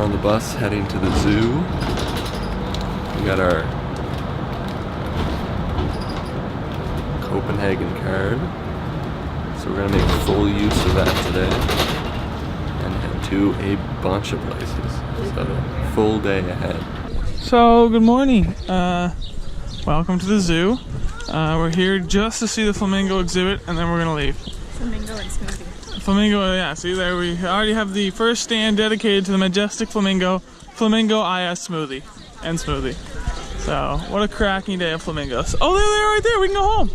on the bus heading to the zoo. We got our Copenhagen card. So we're gonna make full use of that today and head to a bunch of places. So full day ahead. So good morning. Welcome to the zoo. We're here just to see the flamingo exhibit and then we're gonna leave. Flamingo and smoothie. Flamingo, yeah, see there we already have the first stand dedicated to the majestic flamingo IS smoothie and smoothie. So what a cracking day of flamingos. Oh, there they are right there, we can go home.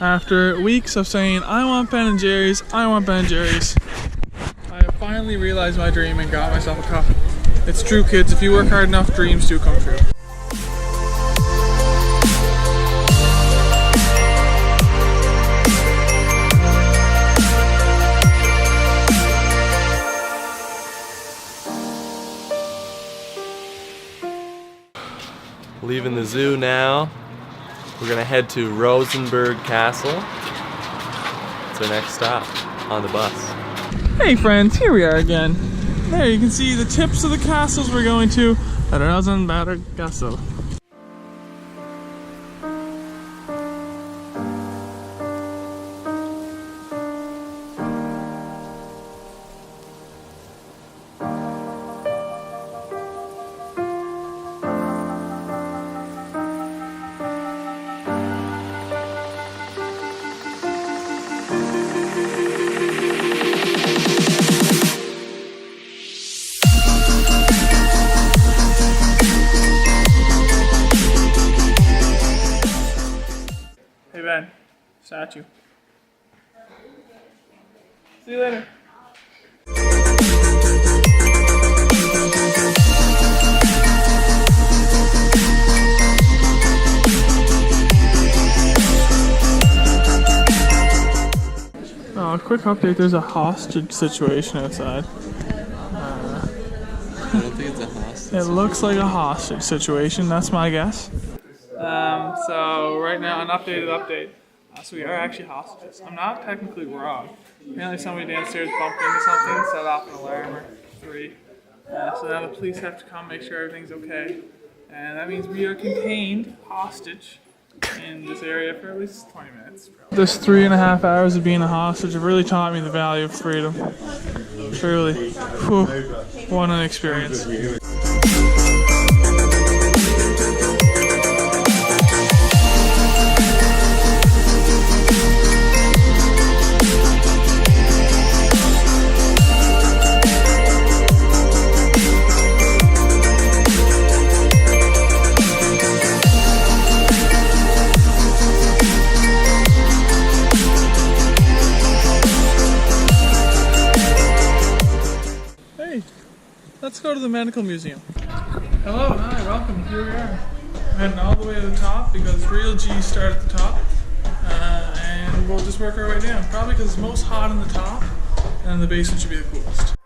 After weeks of saying, I want Ben & Jerry's, I want Ben & Jerry's, I have finally realized my dream and got myself a cup. It's true, kids, if you work hard enough, dreams do come true. Leaving the zoo now. We're gonna head to Rosenberg Castle. It's our next stop on the bus. Hey friends, here we are again. There you can see the tips of the castles we're going to at Rosenberg Castle. Ben, statue. See you later. Oh, quick update, there's a hostage situation outside. I don't think it's a hostage. It looks like a hostage situation, that's my guess. So right now, an updated update. So we are actually hostages. I'm not technically wrong. Apparently somebody downstairs bumped into something, set off an alarm or 3. So now the police have to come make sure everything's okay. And that means we are contained, hostage, in this area for at least 20 minutes. This 3.5 hours of being a hostage have really taught me the value of freedom. Truly. Whew. What an experience. Let's go to the medical museum. Hello, hi, welcome. Here we are. We're heading all the way to the top because real G's start at the top. And we'll just work our way down. Probably because it's most hot in the top and the basement should be the coolest.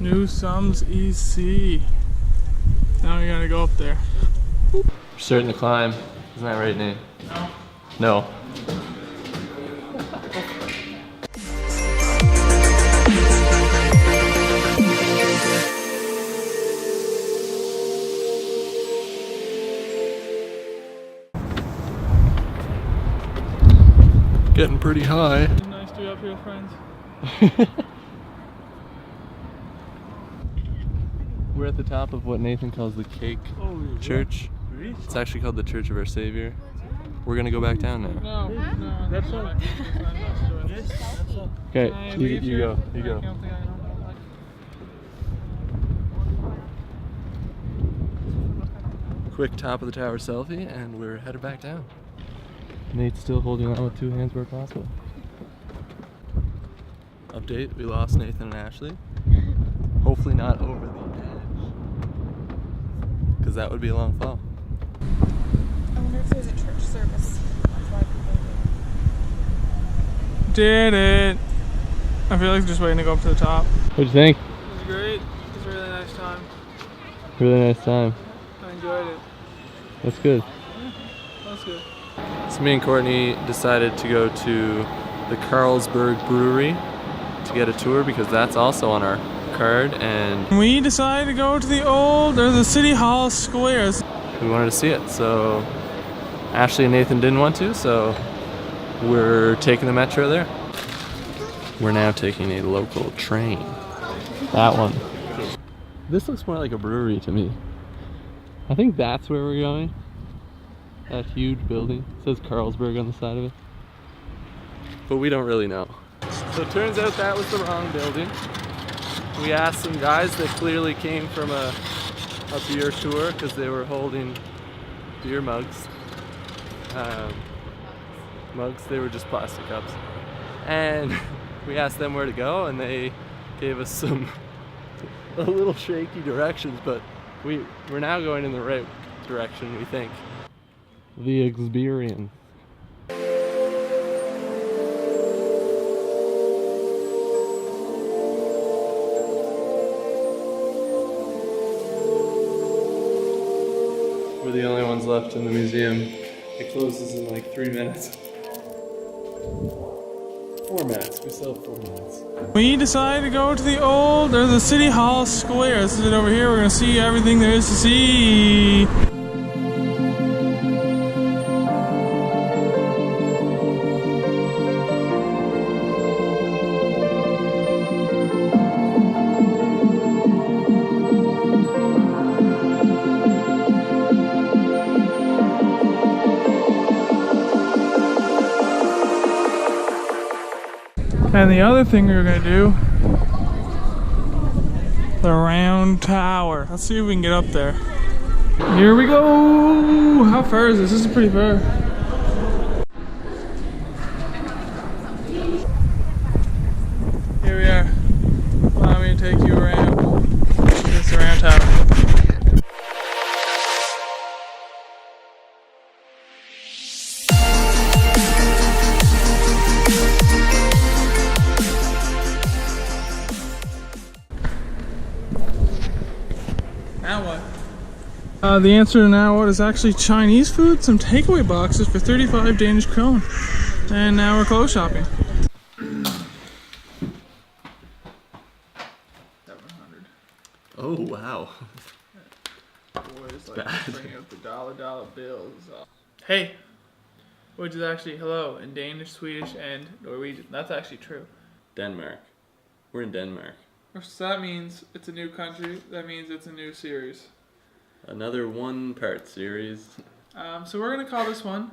New Sums EC. Now we gotta go up there. We're starting to climb. Isn't that right, Nate? No. No. Getting pretty high. It's nice to be up here, friends. We're at the top of what Nathan calls the Cake Church. It's actually called the Church of Our Savior. We're gonna go back down now. No, that's all. Okay, you go. quick top of the tower selfie, and we're headed back down. Nate's still holding on with 2 hands where possible. Update, we lost Nathan and Ashley. Hopefully not over the edge, because that would be a long fall. I wonder if there's a church service. That's why people Did it! I feel like just waiting to go up to the top. What'd you think? It was great. It was a really nice time. Really nice time. I enjoyed it. That's good. Yeah, that was good. So me and Courtney decided to go to the Carlsberg Brewery to get a tour because that's also on our card, and We decided to go to the City Hall squares. we wanted to see it. So Ashley and Nathan didn't want to, so we're taking the metro there. We're now taking a local train. That one. This looks more like a brewery to me. I think that's where we're going. That huge building. It says Carlsberg on the side of it. But we don't really know. So it turns out that was the wrong building. We asked some guys that clearly came from a beer tour because they were holding beer mugs. They were just plastic cups. And we asked them where to go, and they gave us a little shaky directions, but we're now going in the right direction, we think. The experience. We're the only ones left in the museum. It closes in like 3 minutes. 4 minutes. We still have 4 minutes. We decided to go to the City Hall square. This is it over here. We're gonna see everything there is to see. And the other thing we were gonna do, the round tower. Let's see if we can get up there. Here we go. How far is this? This is pretty far. Here we are. Allow me to take you around. This is the round tower. Now what? The answer to now what is actually Chinese food, some takeaway boxes for 35 Danish krone. And now we're clothes shopping. 700. Oh, wow. Boys like bringing up the dollar bills. Hey, which is actually hello in Danish, Swedish, and Norwegian. That's actually true. Denmark. We're in Denmark. So that means it's a new country. That means it's a new series. Another 1-part series. So we're gonna call this one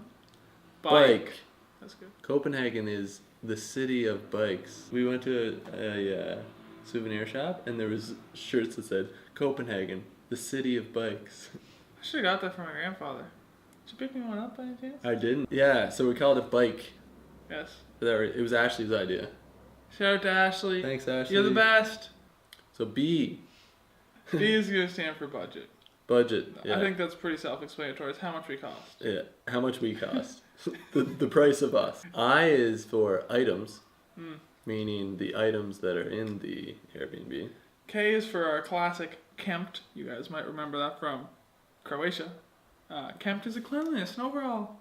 Bike. That's good. Copenhagen is the city of bikes. We went to a souvenir shop, and there was shirts that said Copenhagen, the city of bikes. I should have got that from my grandfather. Did you pick me one up by any chance? I didn't. Yeah, so we called it Bike. Yes. It was Ashley's idea. Shout out to Ashley. Thanks, Ashley. You're the best. So B. B is gonna stand for budget. Budget. Yeah. I think that's pretty self-explanatory. It's how much we cost. Yeah, how much we cost. the price of us. I is for items, meaning the items that are in the Airbnb. K is for our classic Kempt. You guys might remember that from Croatia. Kempt is a cleanliness and overall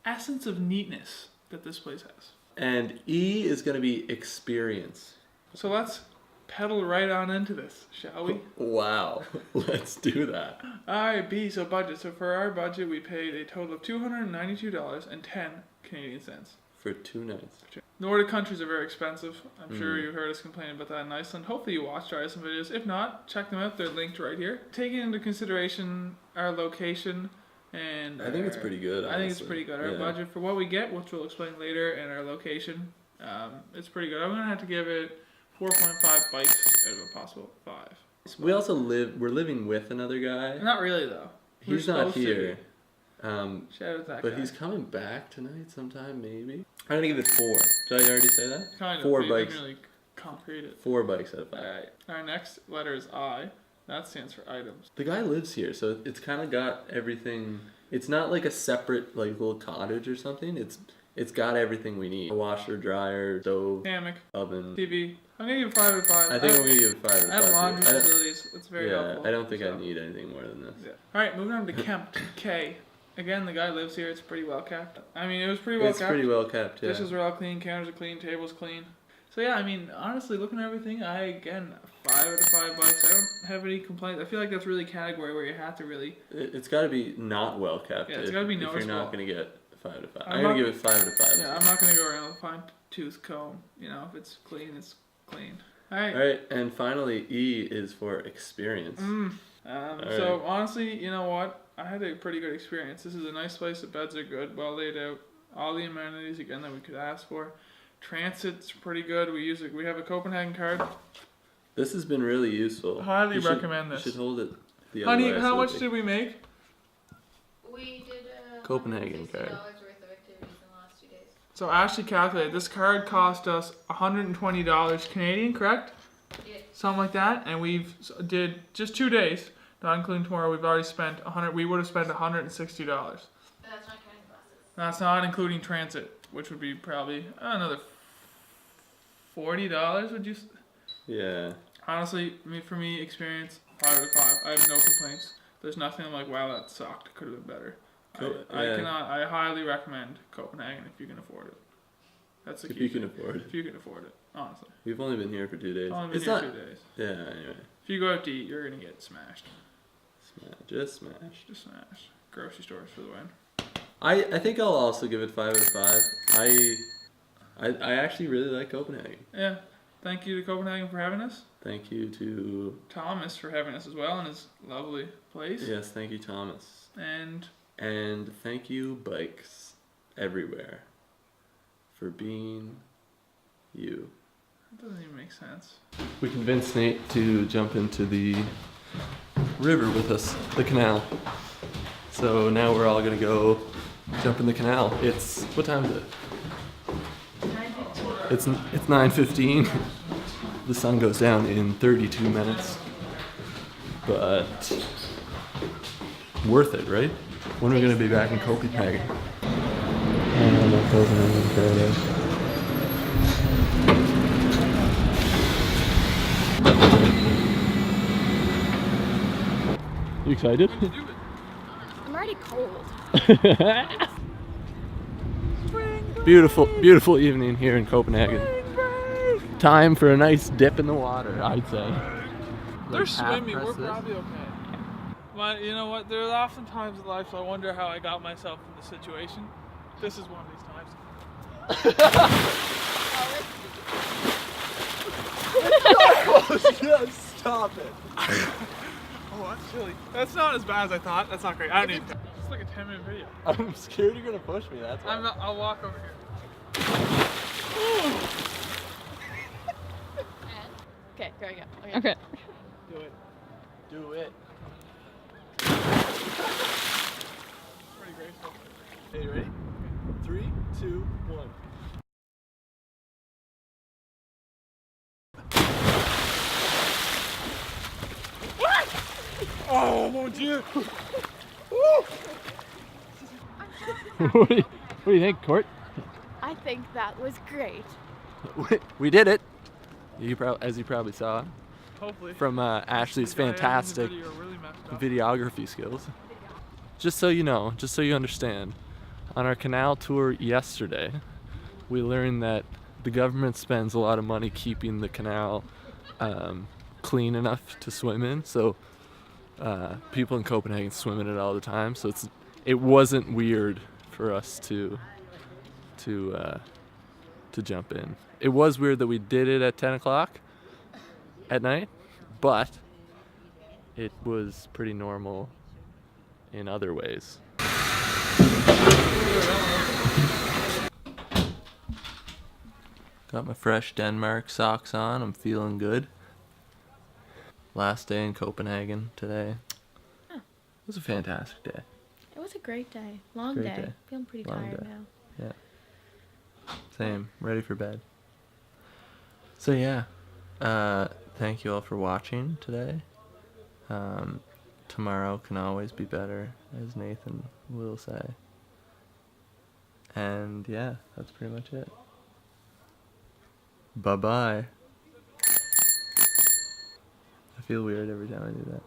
essence of neatness that this place has. And E is going to be experience. So let's pedal right on into this, shall we? Wow, let's do that. Alright, B, so budget. So for our budget, we paid a total of $292.10 Canadian cents. For 2 nights. Nordic countries are very expensive. I'm sure you've heard us complain about that in Iceland. Hopefully you watched our Iceland videos. If not, check them out. They're linked right here. Taking into consideration our location and I think it's pretty good, I think it's honestly. pretty good. Our budget for what we get, which we'll explain later, and our location, it's pretty good. I'm going to have to give it 4.5 bikes out of a possible 5. We also we're living with another guy. Not really though. He's not supposed to here. Shout out that But guy. he's coming back tonight sometime, maybe. I'm gonna give it 4. Did I already say that? Kind of. 4 You bikes. didn't really concrete it. 4 bikes out of 5. Alright. Our next letter is I. That stands for items. The guy lives here, so it's kind of got everything. It's not like a separate like little cottage or something. It's got everything we need: a washer, dryer, stove, Hammock, oven. TV. I'm gonna give it 5 out of 5. I think I'm gonna give it 5 out of 5. I have laundry too. facilities. It's very helpful. I don't think so. I need anything more than this. Yeah. Alright, moving on to Kempt. K. Again, the guy lives here. It's pretty well kept. I mean, it was pretty well It's kept. pretty well kept. Yeah. Dishes are all clean. Counters are clean. Tables clean. So yeah, I mean, honestly, looking at everything, 5 out of 5 bikes. I don't have any complaints. I feel like that's really a category where you have to really. It's got to be not well kept. Yeah, it's got to be if noticeable. you're not gonna get 5 out of 5. I'm I'm gonna not- give it 5 out of 5. Yeah, I'm not gonna go around with a fine tooth comb. You know, if it's clean, it's clean. All right. All right, and finally, E is for experience. So honestly, you know what? I had a pretty good experience. This is a nice place. The beds are good, well laid out. All the amenities again that we could ask for. Transit's pretty good. We have a Copenhagen card. This has been really useful. Highly You should- recommend this. You should hold it the other Honey, way. how so much that did we make? We did Copenhagen $160 card. worth of activities in the last 2 days. So Ashley calculated. This card cost us $120 Canadian, correct? Yeah. Something like that. And we've did just 2 days, not including tomorrow. We've already spent We would have spent $160. That's not counting buses. That's not including transit, which would be probably another $40. Would you? Yeah. Honestly, for me, experience 5 out of 5. I have no complaints. There's nothing I'm like, wow, that sucked. Could have been better. I highly recommend Copenhagen if you can afford it. That's the If key. you can thing. afford it. If you can afford it, honestly. We've only been here for 2 days. Only been It's here not. 2 days. Yeah. Anyway. If you go out to eat, you're gonna get smashed. Just smash. Just smashed. Grocery stores for the win. I think I'll also give it 5 out of 5. I actually really like Copenhagen. Yeah. Thank you to Copenhagen for having us. Thank you to Thomas for having us as well in his lovely place. yes, thank you Thomas. And Thank you bikes everywhere for being you. it doesn't even make sense. We convinced Nate to jump into the river with us, the canal. So now we're all gonna go jump in the canal. It's what time is it? 9:15. It's 9:15. The sun goes down in 32 minutes. But worth it, right? When are we gonna be back in Copenhagen? I don't know, Copenhagen paradise. You excited? I'm already cold. Beautiful evening here in Copenhagen. Time for a nice dip in the water, I'd say. They're Like half swimming. We're press this. probably okay. But you know what? There are often times in life I wonder how I got myself in this situation. This is one of these times. Just stop it. Oh, that's chilly. That's not as bad as I thought. That's not great. I don't need. It's like a 10-minute video. I'm scared you're gonna push me, that's why. I'll walk over here. Okay, there we go. Okay. Do it. Do it. Pretty graceful. Okay, you ready? 3, 2, 1. Oh mon dieu! What do you think, Court? I think that was great. We did it. As you probably saw Hopefully. from Ashley's The guy editing the fantastic video really messed up. videography skills. Just so you know, just so you understand, on our canal tour yesterday, we learned that the government spends a lot of money keeping the canal clean enough to swim in. So people in Copenhagen swim in it all the time. So it wasn't weird for us to jump in. It was weird that we did it at 10 o'clock at night, but it was pretty normal in other ways. Got my fresh Denmark socks on. I'm feeling good. Last day in Copenhagen today. was a fantastic day. It was a great day. Long Great day. day. Feeling pretty Long tired day. now. Yeah. Same. Ready for bed. So yeah, thank you all for watching today. Tomorrow can always be better, as Nathan will say. And yeah, that's pretty much it. Bye-bye. I feel weird every time I do that.